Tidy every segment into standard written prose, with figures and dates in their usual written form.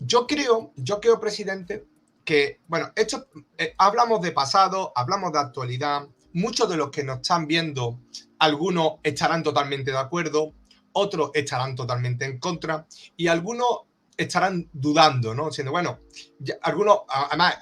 yo creo, presidente, que, bueno, esto hablamos de pasado, hablamos de actualidad. Muchos de los que nos están viendo, algunos estarán totalmente de acuerdo, otros estarán totalmente en contra y algunos estarán dudando, ¿no? Siendo, bueno, algunos, además,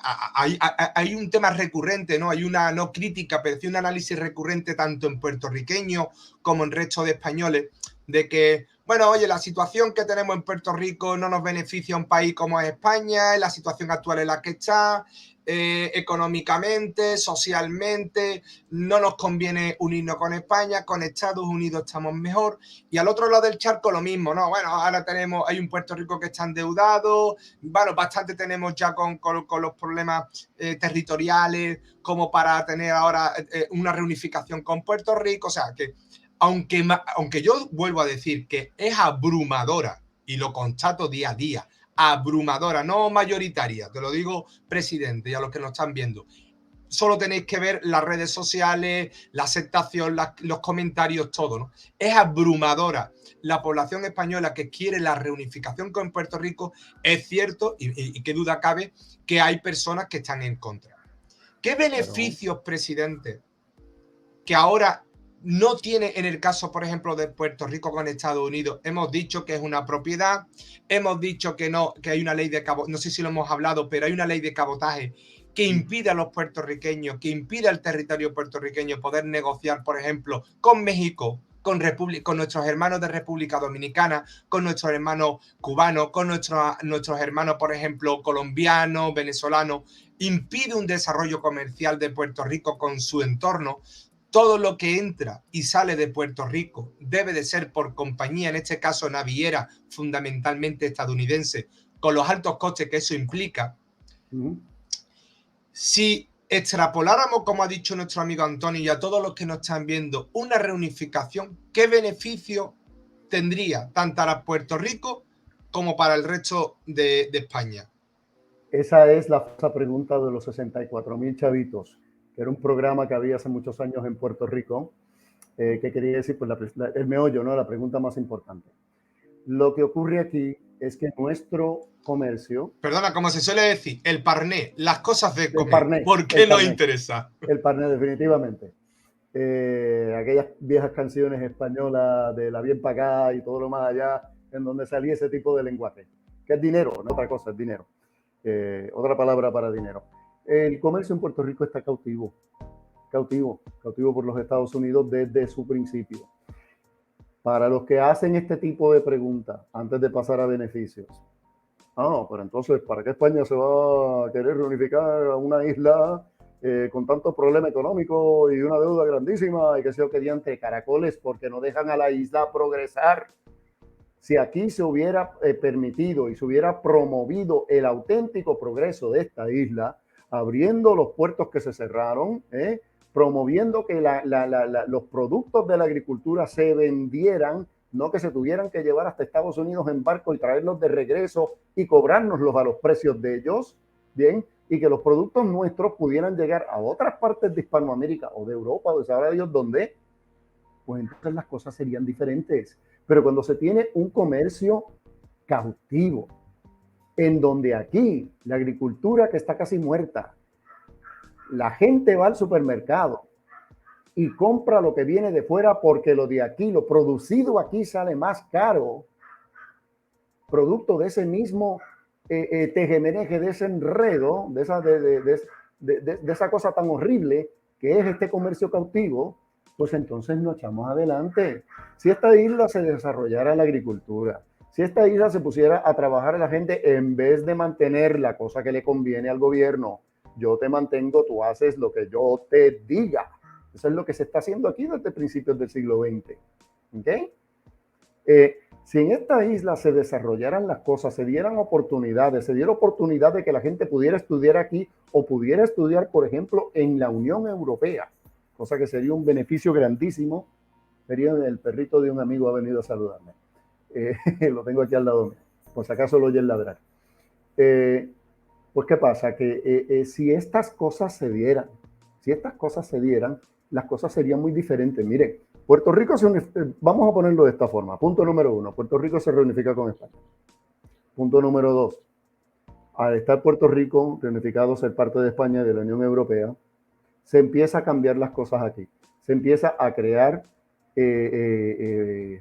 hay un tema recurrente, ¿no? Hay una no crítica, pero sí un análisis recurrente tanto en puertorriqueños como en resto de españoles, de que, bueno, oye, la situación que tenemos en Puerto Rico no nos beneficia a un país como es España, la situación actual en la que está, económicamente, socialmente, no nos conviene unirnos con España, con Estados Unidos estamos mejor, y al otro lado del charco lo mismo, ¿no? Bueno, ahora hay un Puerto Rico que está endeudado, bueno, bastante tenemos ya con los problemas territoriales como para tener ahora una reunificación con Puerto Rico, o sea, que aunque yo vuelvo a decir que es abrumadora, y lo constato día a día, abrumadora, no mayoritaria, te lo digo, presidente, y a los que nos están viendo. Solo tenéis que ver las redes sociales, la aceptación, los comentarios, todo, ¿no? Es abrumadora la población española que quiere la reunificación con Puerto Rico. Es cierto, y qué duda cabe, que hay personas que están en contra. ¿Qué beneficios, presidente, que ahora no tiene en el caso, por ejemplo, de Puerto Rico con Estados Unidos? Hemos dicho que es una propiedad, hemos dicho que no, que hay una ley de cabotaje, no sé si lo hemos hablado, pero hay una ley de cabotaje que impide a los puertorriqueños, que impide al territorio puertorriqueño poder negociar, por ejemplo, con México, con nuestros hermanos de República Dominicana, con nuestros hermanos cubanos, con nuestros hermanos, por ejemplo, colombianos, venezolanos. Impide un desarrollo comercial de Puerto Rico con su entorno. Todo lo que entra y sale de Puerto Rico debe de ser por compañía, en este caso naviera, fundamentalmente estadounidense, con los altos costes que eso implica. Si extrapoláramos, como ha dicho nuestro amigo Antonio, y a todos los que nos están viendo, una reunificación, ¿qué beneficio tendría tanto para Puerto Rico como para el resto de España? Esa es la famosa pregunta de los 64,000 chavitos, que era un programa que había hace muchos años en Puerto Rico, que quería decir, pues el meollo, ¿no? La pregunta más importante. Lo que ocurre aquí es que nuestro comercio... Perdona, como se suele decir, el parné, las cosas de comer. Parné, ¿Por qué nos interesa? El parné, definitivamente. Aquellas viejas canciones españolas de la bien pagada y todo lo más allá, en donde salía ese tipo de lenguaje, que es dinero, no otra cosa, es dinero. Otra palabra para dinero. El comercio en Puerto Rico está cautivo por los Estados Unidos desde su principio. Para los que hacen este tipo de preguntas antes de pasar a beneficios, pero entonces, ¿para qué España se va a querer reunificar a una isla con tantos problemas económicos y una deuda grandísima y que sea que diante caracoles porque no dejan a la isla progresar? Si aquí se hubiera permitido y se hubiera promovido el auténtico progreso de esta isla, abriendo los puertos que se cerraron, promoviendo que los productos de la agricultura se vendieran, no que se tuvieran que llevar hasta Estados Unidos en barco y traerlos de regreso y cobrárnoslos a los precios de ellos, bien, y que los productos nuestros pudieran llegar a otras partes de Hispanoamérica o de Europa, o de sabrá Dios dónde, pues entonces las cosas serían diferentes. Pero cuando se tiene un comercio cautivo, en donde aquí la agricultura que está casi muerta, la gente va al supermercado y compra lo que viene de fuera porque lo de aquí, lo producido aquí sale más caro, producto de ese mismo tejemeneje, de ese enredo, de esa cosa tan horrible que es este comercio cautivo, pues entonces nos echamos adelante. Si esta isla se desarrollara la agricultura, si esta isla se pusiera a trabajar a la gente en vez de mantener la cosa que le conviene al gobierno, yo te mantengo, tú haces lo que yo te diga. Eso es lo que se está haciendo aquí desde principios del siglo XX. ¿Okay? Si en esta isla se desarrollaran las cosas, se dieran oportunidades, se diera oportunidad de que la gente pudiera estudiar aquí o pudiera estudiar, por ejemplo, en la Unión Europea, cosa que sería un beneficio grandísimo. Sería el perrito de un amigo ha venido a saludarme. Lo tengo aquí al lado mío, por si acaso lo oyen ladrar. Pues, ¿qué pasa? Que si estas cosas se dieran, las cosas serían muy diferentes. Miren, Puerto Rico vamos a ponerlo de esta forma. Punto número 1, Puerto Rico se reunifica con España. Punto número 2, al estar Puerto Rico reunificado, ser parte de España y de la Unión Europea, se empieza a cambiar las cosas aquí. Se empieza a crear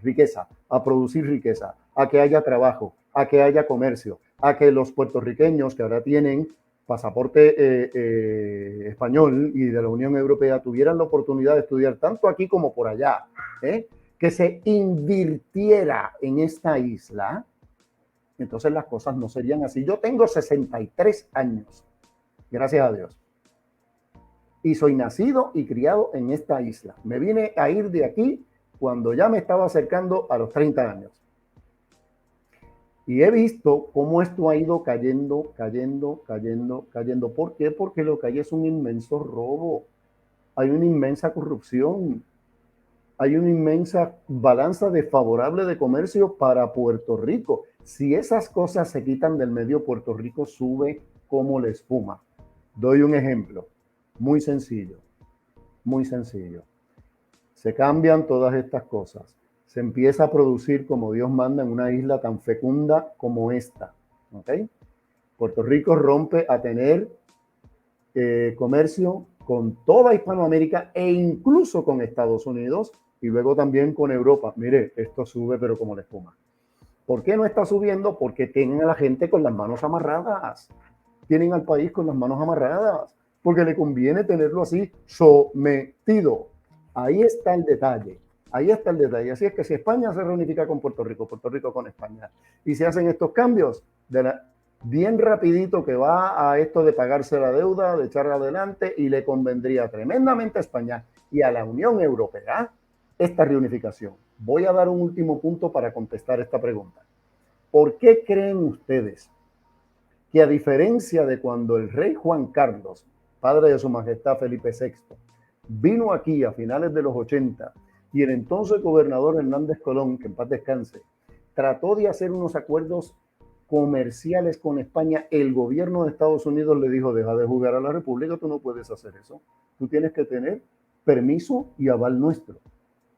riqueza, a producir riqueza, a que haya trabajo, a que haya comercio, a que los puertorriqueños que ahora tienen pasaporte español y de la Unión Europea tuvieran la oportunidad de estudiar tanto aquí como por allá, que se invirtiera en esta isla, entonces las cosas no serían así. Yo tengo 63 años, gracias a Dios, y soy nacido y criado en esta isla. Me vine a ir de aquí cuando ya me estaba acercando a los 30 años. Y he visto cómo esto ha ido cayendo. ¿Por qué? Porque lo que hay es un inmenso robo. Hay una inmensa corrupción. Hay una inmensa balanza desfavorable de comercio para Puerto Rico. Si esas cosas se quitan del medio, Puerto Rico sube como la espuma. Doy un ejemplo. Muy sencillo. Muy sencillo. Se cambian todas estas cosas. Se empieza a producir como Dios manda en una isla tan fecunda como esta. ¿Okay? Puerto Rico rompe a tener comercio con toda Hispanoamérica e incluso con Estados Unidos y luego también con Europa. Mire, esto sube pero como la espuma. ¿Por qué no está subiendo? Porque tienen a la gente con las manos amarradas. Tienen al país con las manos amarradas. Porque le conviene tenerlo así sometido. Ahí está el detalle. Ahí está el detalle. Así es que si España se reunifica con Puerto Rico con España, y se hacen estos cambios, bien rapidito que va a esto de pagarse la deuda, de echarla adelante, y le convendría tremendamente a España y a la Unión Europea esta reunificación. Voy a dar un último punto para contestar esta pregunta. ¿Por qué creen ustedes que a diferencia de cuando el rey Juan Carlos, padre de su majestad Felipe VI, vino aquí a finales de los 80 y el entonces gobernador Hernández Colón, que en paz descanse, trató de hacer unos acuerdos comerciales con España, el gobierno de Estados Unidos le dijo, deja de jugar a la República, tú no puedes hacer eso, tú tienes que tener permiso y aval nuestro.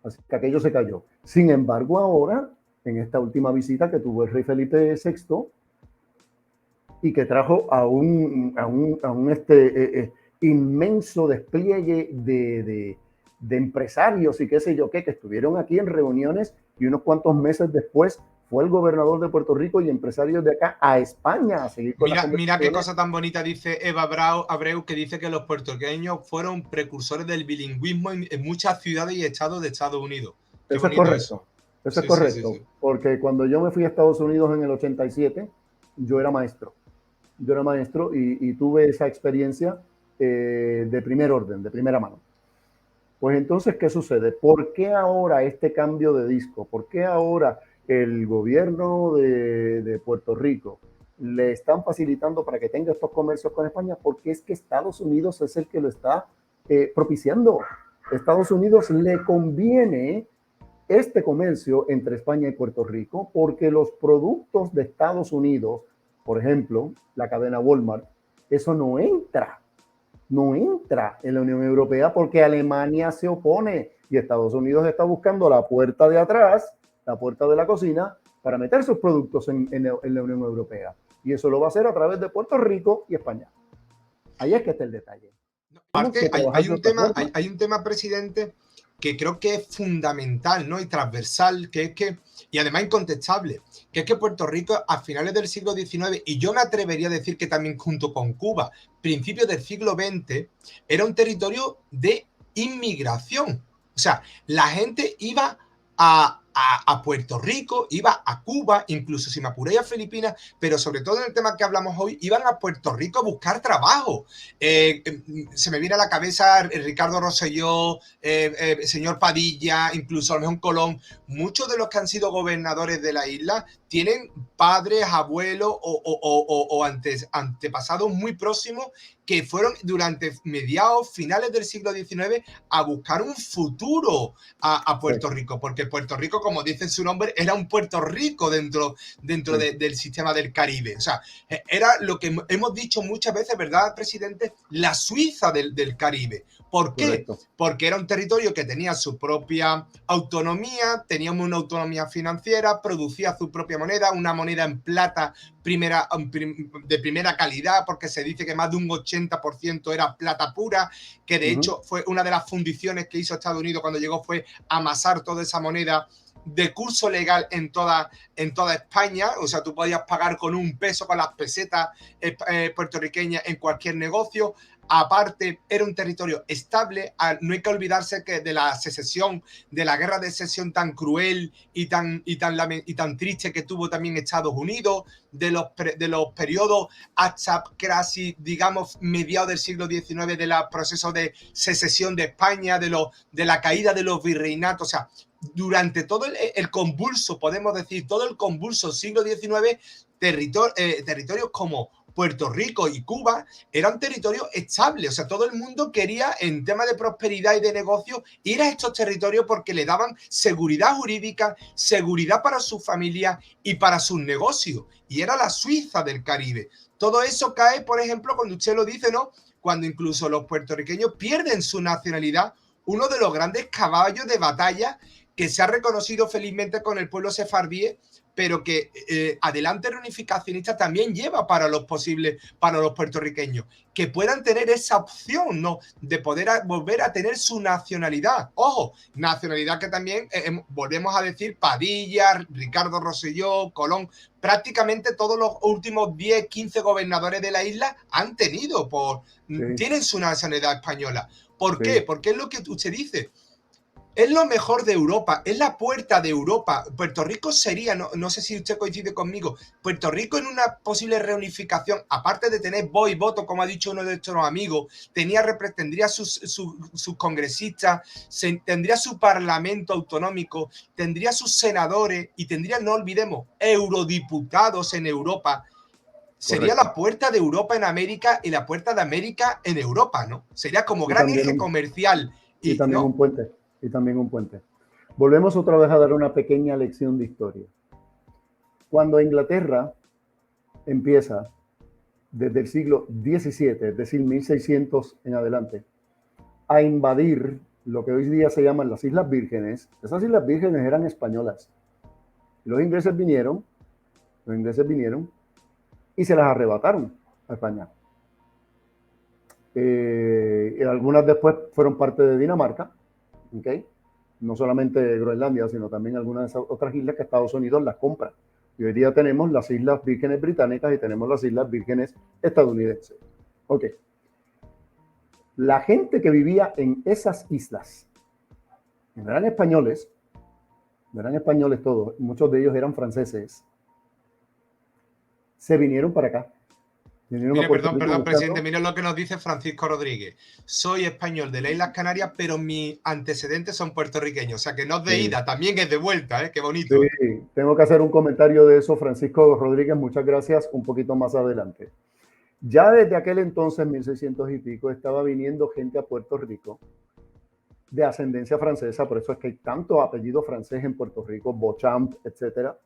Así que aquello se cayó. Sin embargo, ahora, en esta última visita que tuvo el rey Felipe VI, y que trajo a un inmenso despliegue de empresarios y qué sé yo qué, que estuvieron aquí en reuniones, y unos cuantos meses después fue el gobernador de Puerto Rico y empresarios de acá a España a seguir con Mira qué cosa tan bonita dice Eva Abreu, que dice que los puertorriqueños fueron precursores del bilingüismo en muchas ciudades y estados de Estados Unidos. Qué eso es correcto. Eso es correcto, sí. Porque cuando yo me fui a Estados Unidos en el 87, yo era maestro. Y tuve esa experiencia de primer orden, de primera mano. Pues entonces, ¿qué sucede? ¿Por qué ahora este cambio de disco? ¿Por qué ahora el gobierno de Puerto Rico le están facilitando para que tenga estos comercios con España? Porque es que Estados Unidos es el que lo está propiciando. Estados Unidos le conviene este comercio entre España y Puerto Rico porque los productos de Estados Unidos, por ejemplo, la cadena Walmart, eso no entra en la Unión Europea porque Alemania se opone y Estados Unidos está buscando la puerta de atrás, la puerta de la cocina, para meter sus productos en la Unión Europea. Y eso lo va a hacer a través de Puerto Rico y España. Ahí es que está el detalle. Aparte, hay un tema, presidente, que creo que es fundamental, ¿no? Y transversal, que es que, y además incontestable, que es que Puerto Rico a finales del siglo XIX, y yo me atrevería a decir que también junto con Cuba, principios del siglo XX, era un territorio de inmigración. O sea, la gente iba a Puerto Rico, iba a Cuba, incluso si me apuré a Filipinas, pero sobre todo en el tema que hablamos hoy, iban a Puerto Rico a buscar trabajo. Se me viene a la cabeza Ricardo Rosselló, señor Padilla, incluso a lo mejor Colón. Muchos de los que han sido gobernadores de la isla tienen padres, abuelos o antepasados muy próximos que fueron durante mediados, finales del siglo XIX a buscar un futuro a Puerto Rico, porque Puerto Rico, como dice su nombre, era un Puerto Rico dentro del sistema del Caribe. O sea, era lo que hemos dicho muchas veces, ¿verdad, presidente? La Suiza del Caribe. ¿Por qué? Correcto. Porque era un territorio que tenía su propia autonomía, teníamos una autonomía financiera, producía su propia moneda, una moneda en plata de primera calidad, porque se dice que más de un 80% era plata pura, que de hecho fue una de las fundiciones que hizo Estados Unidos cuando llegó, fue amasar toda esa moneda de curso legal en toda España. O sea, tú podías pagar con un peso, con las pesetas puertorriqueñas en cualquier negocio. Aparte, era un territorio estable. No hay que olvidarse que de la secesión, de la guerra de secesión tan cruel y tan triste que tuvo también Estados Unidos, de los periodos hasta casi, digamos, mediados del siglo XIX, del proceso de secesión de España, de la caída de los virreinatos. O sea, durante todo el convulso, podemos decir, todo el convulso siglo XIX, territorios como Puerto Rico y Cuba eran territorios estables. O sea, todo el mundo quería, en tema de prosperidad y de negocio, ir a estos territorios porque le daban seguridad jurídica, seguridad para su familia y para sus negocios. Y era la Suiza del Caribe. Todo eso cae, por ejemplo, cuando usted lo dice, ¿no? Cuando incluso los puertorriqueños pierden su nacionalidad, uno de los grandes caballos de batalla que se ha reconocido felizmente con el pueblo sefardí, pero que Adelante Reunificacionista también lleva para los puertorriqueños, que puedan tener esa opción, ¿no? De poder volver a tener su nacionalidad. Ojo, nacionalidad que también volvemos a decir Padilla, Ricardo Rosselló, Colón, prácticamente todos los últimos 10, 15 gobernadores de la isla han tenido, tienen su nacionalidad española. ¿Por qué? Porque es lo que usted dice. Es lo mejor de Europa, es la puerta de Europa. Puerto Rico sería, no sé si usted coincide conmigo, Puerto Rico en una posible reunificación, aparte de tener voz y voto, como ha dicho uno de nuestros amigos, tendría sus congresistas, tendría su parlamento autonómico, tendría sus senadores y tendría, no olvidemos, eurodiputados en Europa. Sería la puerta de Europa en América y la puerta de América en Europa, ¿no? Sería como gran eje comercial. Y también un puente. Y también un puente. Volvemos otra vez a dar una pequeña lección de historia. Cuando Inglaterra empieza desde el siglo XVII, es decir, 1600 en adelante, a invadir lo que hoy día se llaman las Islas Vírgenes, esas Islas Vírgenes eran españolas. Los ingleses vinieron y se las arrebataron a España. Y algunas después fueron parte de Dinamarca, ¿okay? No solamente Groenlandia, sino también algunas de esas otras islas que Estados Unidos las compra. Y hoy día tenemos las Islas Vírgenes Británicas y tenemos las Islas Vírgenes estadounidenses. Ok. La gente que vivía en esas islas, no eran españoles todos, muchos de ellos eran franceses, se vinieron para acá. Mire, perdón, presidente, mire lo que nos dice Francisco Rodríguez. Soy español de las Islas Canarias, pero mis antecedentes son puertorriqueños. O sea, que no es de ida, también es de vuelta, ¿eh? Qué bonito. Sí, tengo que hacer un comentario de eso, Francisco Rodríguez, muchas gracias, un poquito más adelante. Ya desde aquel entonces, 1600 y pico, estaba viniendo gente a Puerto Rico de ascendencia francesa, por eso es que hay tanto apellido francés en Puerto Rico, Beauchamp, etcétera,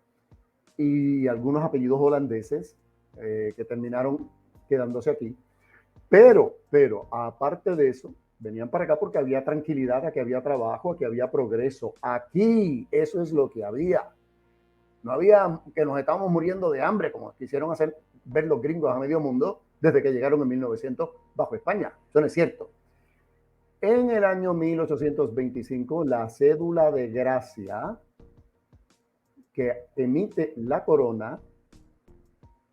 y algunos apellidos holandeses que terminaron quedándose aquí. Pero, aparte de eso, venían para acá porque había tranquilidad, aquí había trabajo, aquí había progreso. Aquí, eso es lo que había. No había que nos estábamos muriendo de hambre, como quisieron hacer ver los gringos a medio mundo desde que llegaron en 1900 bajo España. Eso no es cierto. En el año 1825, la cédula de gracia que emite la corona,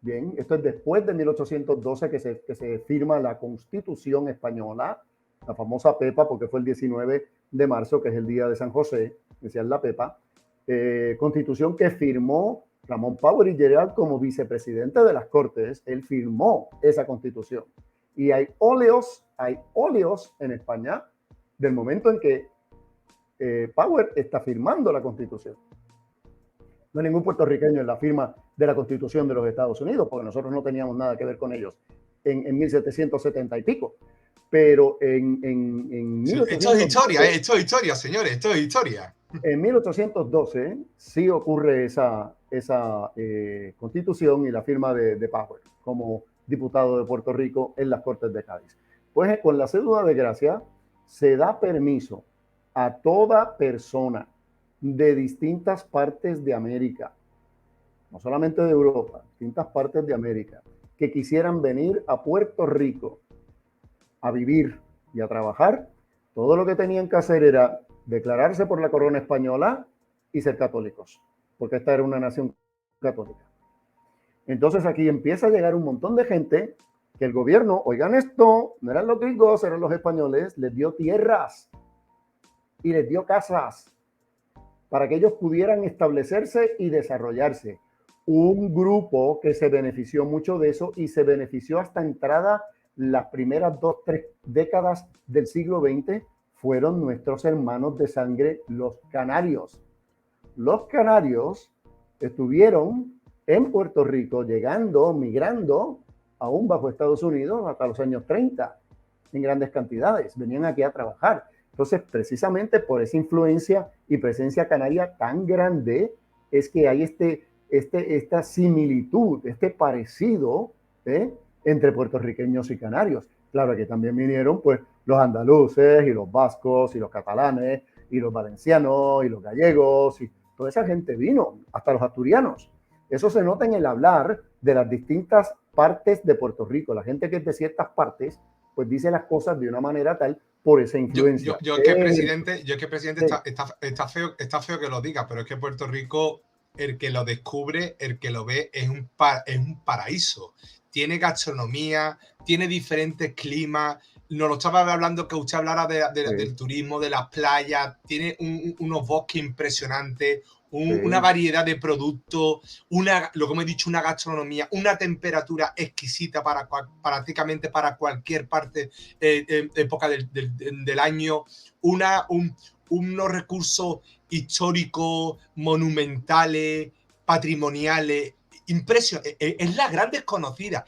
bien, esto es después de 1812 que se firma la Constitución Española, la famosa Pepa, porque fue el 19 de marzo, que es el día de San José, decía la Pepa, Constitución que firmó Ramón Power y Gerald como vicepresidente de las Cortes. Él firmó esa Constitución. Y hay óleos en España del momento en que Power está firmando la Constitución. No hay ningún puertorriqueño en la firma de la Constitución de los Estados Unidos, porque nosotros no teníamos nada que ver con ellos. en 1770 y pico. Pero en Sí, esto es 1812, historia, señores, esto es historia. en 1812 sí ocurre esa constitución y la firma de Power como diputado de Puerto Rico en las Cortes de Cádiz. Pues con la cédula de gracia se da permiso a toda persona de distintas partes de América, no solamente de Europa, distintas partes de América, que quisieran venir a Puerto Rico a vivir y a trabajar. Todo lo que tenían que hacer era declararse por la corona española y ser católicos, porque esta era una nación católica. Entonces aquí empieza a llegar un montón de gente que el gobierno, oigan esto, no eran los gringos, eran los españoles, les dio tierras y les dio casas para que ellos pudieran establecerse y desarrollarse. Un grupo que se benefició mucho de eso y se benefició hasta entrada las primeras 2-3 décadas del siglo XX fueron nuestros hermanos de sangre, los canarios. Los canarios estuvieron en Puerto Rico, llegando, migrando, aún bajo Estados Unidos, hasta los años 30, en grandes cantidades. Venían aquí a trabajar. Entonces, precisamente por esa influencia y presencia canaria tan grande, es que hay esta similitud, este parecido, entre puertorriqueños y canarios. Claro que también vinieron pues los andaluces y los vascos y los catalanes y los valencianos y los gallegos y toda esa gente vino, hasta los asturianos. Eso se nota en el hablar de las distintas partes de Puerto Rico. La gente que es de ciertas partes pues dice las cosas de una manera tal por esa influencia. Yo que presidente, está feo que lo diga, pero es que Puerto Rico, el que lo descubre, el que lo ve, es un paraíso. Tiene gastronomía, tiene diferentes climas. Nos lo estaba hablando que usted hablara del turismo, de las playas, tiene unos bosques impresionantes, una variedad de productos, lo que me he dicho, una gastronomía, una temperatura exquisita prácticamente para cualquier parte, época del año, unos recursos históricos, monumentales, patrimoniales, impresionante. Es la gran desconocida.